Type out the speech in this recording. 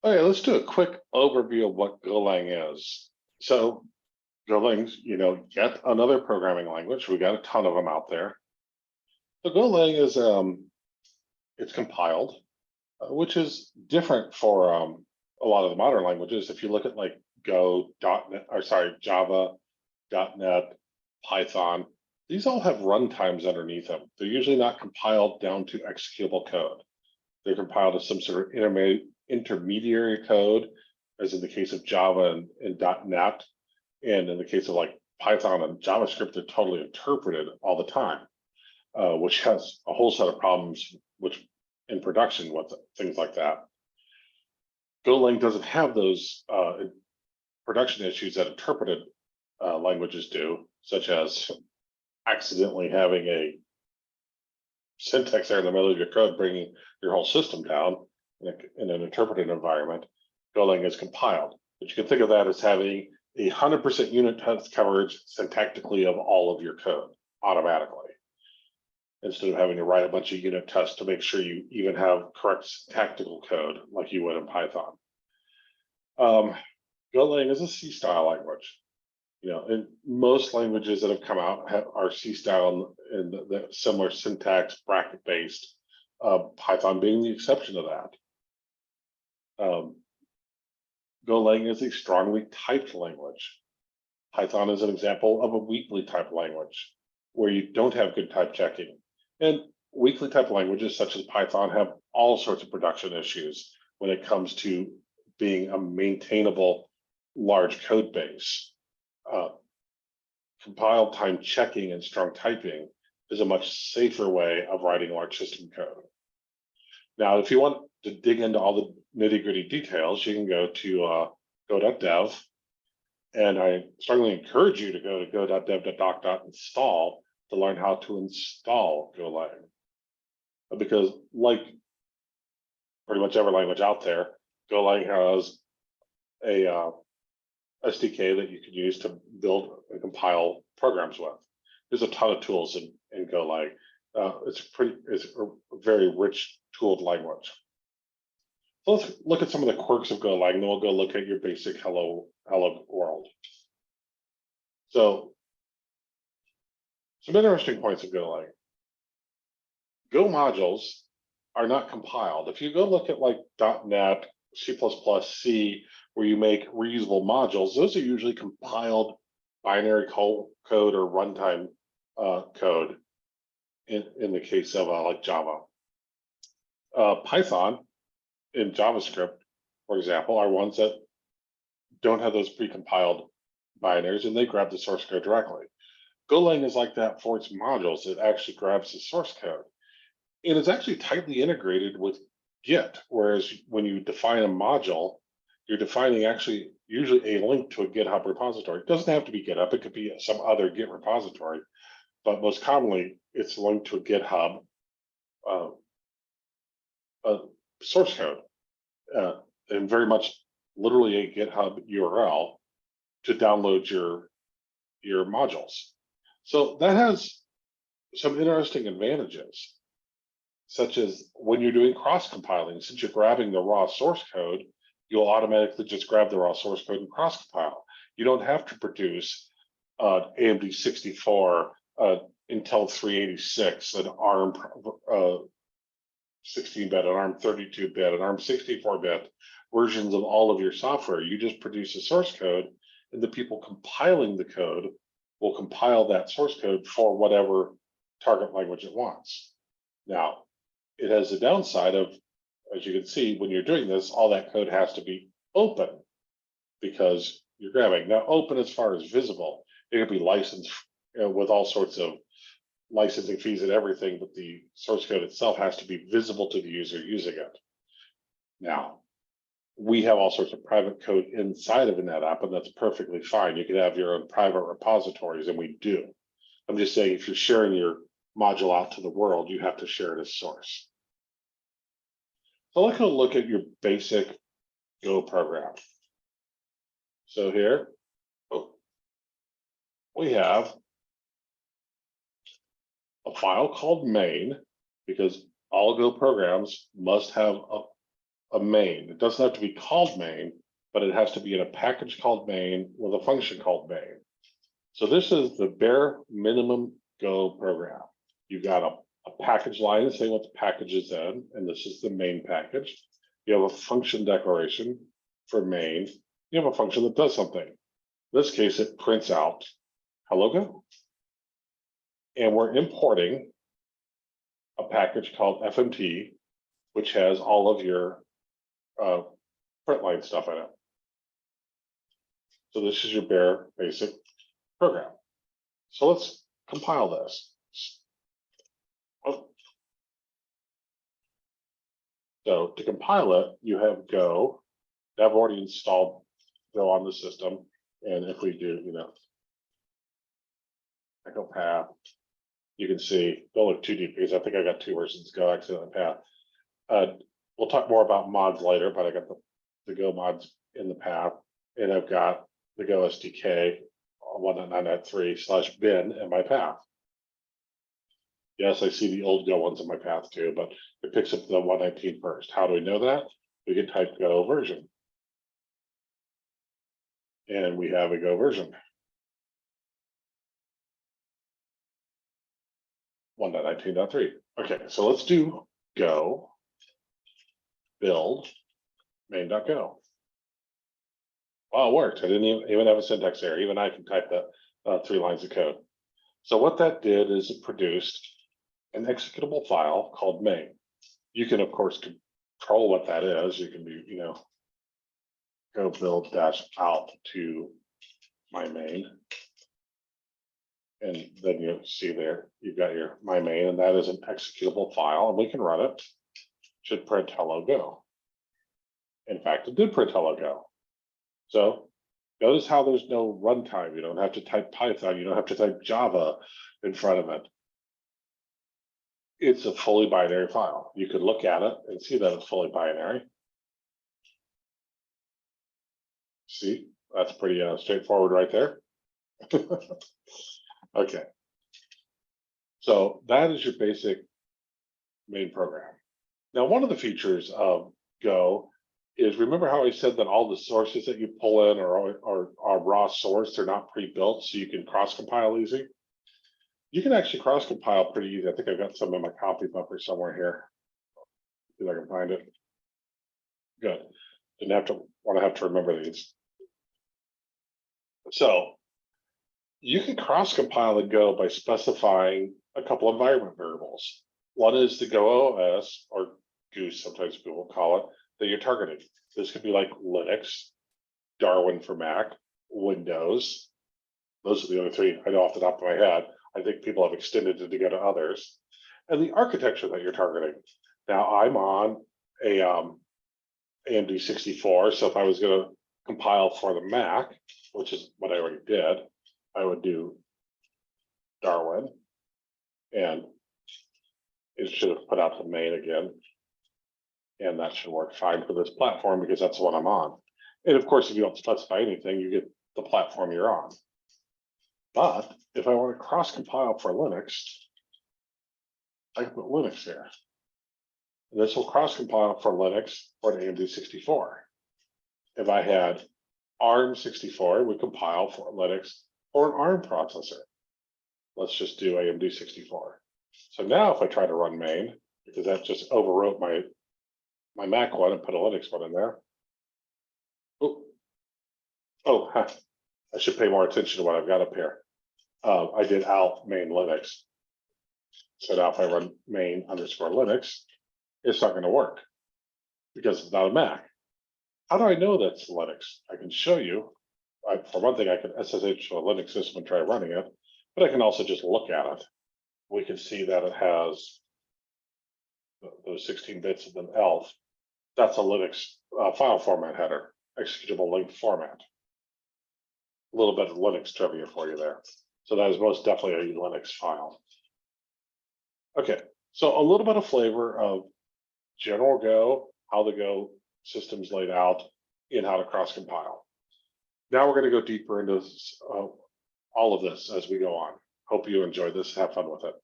Okay, let's do a quick overview of what Golang is. So Golang's, yet another programming language. We got a ton of them out there. So Golang is it's compiled, which is different for a lot of the modern languages. If you look at like Go, .NET, or sorry, Java, .NET, Python, these all have runtimes underneath them. They're usually not compiled down to executable code. They're compiled as some sort of intermediary code, as in the case of Java and .NET. And in the case of like Python and JavaScript, they're totally interpreted all the time, which has a whole set of problems which in production with things like that. Golang doesn't have those production issues that interpreted languages do, such as accidentally having a syntax error in the middle of your code, bringing your whole system down in an interpreted environment. Golang is compiled, but you can think of that as having 100% unit test coverage syntactically of all of your code automatically, instead of having to write a bunch of unit tests to make sure you even have correct syntactical code like you would in Python. Golang is a C-style language. In most languages that have come out are C-style and the similar syntax, bracket-based, Python being the exception to that. Golang is a strongly typed language. Python is an example of a weakly typed language where you don't have good type checking. And weakly typed languages such as Python have all sorts of production issues when it comes to being a maintainable large code base. Compile time checking and strong typing is a much safer way of writing large system code. Now, if you want to dig into all the nitty-gritty details, you can go to go.dev, and I strongly encourage you to go to go.dev.doc.install to learn how to install Golang, because like pretty much every language out there, Golang has a SDK that you can use to build and compile programs with. There's a ton of tools in Golang. It's a very rich tooled language. So let's look at some of the quirks of Golang, and then we'll go look at your basic hello world. So some interesting points of Golang. Go modules are not compiled. If you go look at like .NET, C++, C, where you make reusable modules, those are usually compiled binary code or runtime code in the case of like Java. Python and JavaScript, for example, are ones that don't have those precompiled binaries, and they grab the source code directly. Golang is like that for its modules. It actually grabs the source code. And it's actually tightly integrated with Git, whereas when you define a module, you're defining actually usually a link to a GitHub repository. It doesn't have to be GitHub, it could be some other Git repository, but most commonly it's linked to a GitHub source code, and very much literally a GitHub URL to download your modules. So that has some interesting advantages, such as when you're doing cross-compiling, since you're grabbing the raw source code, you'll automatically just grab the raw source code and cross-compile. You don't have to produce AMD 64, Intel 386, an ARM 16-bit, an ARM 32-bit, an ARM 64-bit versions of all of your software. You just produce a source code, and the people compiling the code will compile that source code for whatever target language it wants. Now, it has the downside of, as you can see, when you're doing this, all that code has to be open because you're grabbing. Now, open as far as visible, it can be licensed with all sorts of licensing fees and everything, but the source code itself has to be visible to the user using it. Now, we have all sorts of private code inside of a NetApp, and that's perfectly fine. You can have your own private repositories, and we do. I'm just saying, if you're sharing your module out to the world, you have to share it as source. So let's go look at your basic Go program. So here, we have a file called main, because all Go programs must have a main. It doesn't have to be called main, but it has to be in a package called main with a function called main. So this is the bare minimum Go program. You've got a package line saying what the package is in, and this is the main package. You have a function declaration for main. You have a function that does something. In this case, it prints out hello Go. And we're importing a package called FMT, which has all of your print line stuff in it. So this is your bare basic program. So let's compile this. So to compile it, you have Go. I've already installed Go on the system. And if we do, echo path, you can see, don't look too deep because I think I got two versions Go actually on path. We'll talk more about mods later, but I got the Go mods in the path, and I've got the Go SDK 1.9.3/bin in my path. Yes, I see the old Go ones in my path too, but it picks up the 1.19 first. How do we know that? We can type Go version. And we have a Go version. 1.19.3. Okay, so let's do Go build main.go. Wow, it worked. I didn't even have a syntax error. Even I can type that 3 lines of code. So what that did is it produced an executable file called main. You can, of course, control what that is. You can do, go build -out to my main. And then you see there, you've got your my main, and that is an executable file, and we can run it. Should print hello Go. In fact, it did print hello Go. So notice how there's no runtime. You don't have to type Python. You don't have to type Java in front of it. It's a fully binary file. You could look at it and see that it's fully binary. See, that's pretty straightforward right there. Okay. So that is your basic main program. Now, one of the features of Go is, remember how I said that all the sources that you pull in are raw source, they're not pre-built, so you can cross-compile easy? You can actually cross-compile pretty easy. I think I've got some in my copy buffer somewhere here. See if I can find it. Good. Didn't have to remember these. So you can cross-compile and Go by specifying a couple of environment variables. One is the Go OS, or Goose, sometimes people call it, that you're targeting. This could be like Linux, Darwin for Mac, Windows. Those are the only 3 I know off the top of my head. I think people have extended it to go to others. And the architecture that you're targeting. Now I'm on a AMD 64, so if I was going to compile for the Mac, which is what I already did, I would do Darwin, and it should have put out the main again. And that should work fine for this platform because that's the one I'm on. And of course, if you don't specify anything, you get the platform you're on. But if I want to cross-compile for Linux, I can put Linux here. And this will cross-compile for Linux or an AMD 64. If I had ARM 64, it would compile for Linux or an ARM processor. Let's just do AMD 64. So now if I try to run main, because that just overwrote my Mac one and put a Linux one in there. I should pay more attention to what I've got up here. I did alt main Linux. So now if I run main _ Linux, it's not going to work because it's not a Mac. How do I know that's Linux? I can show you. For one thing, I can SSH to a Linux system and try running it, but I can also just look at it. We can see that it has those 16 bits of an ELF. That's a Linux file format header, executable length format. A little bit of Linux trivia for you there. So that is most definitely a Linux file. Okay, so a little bit of flavor of general Go, how the Go system's laid out, and how to cross-compile. Now we're going to go deeper into all of this as we go on. Hope you enjoy this. Have fun with it.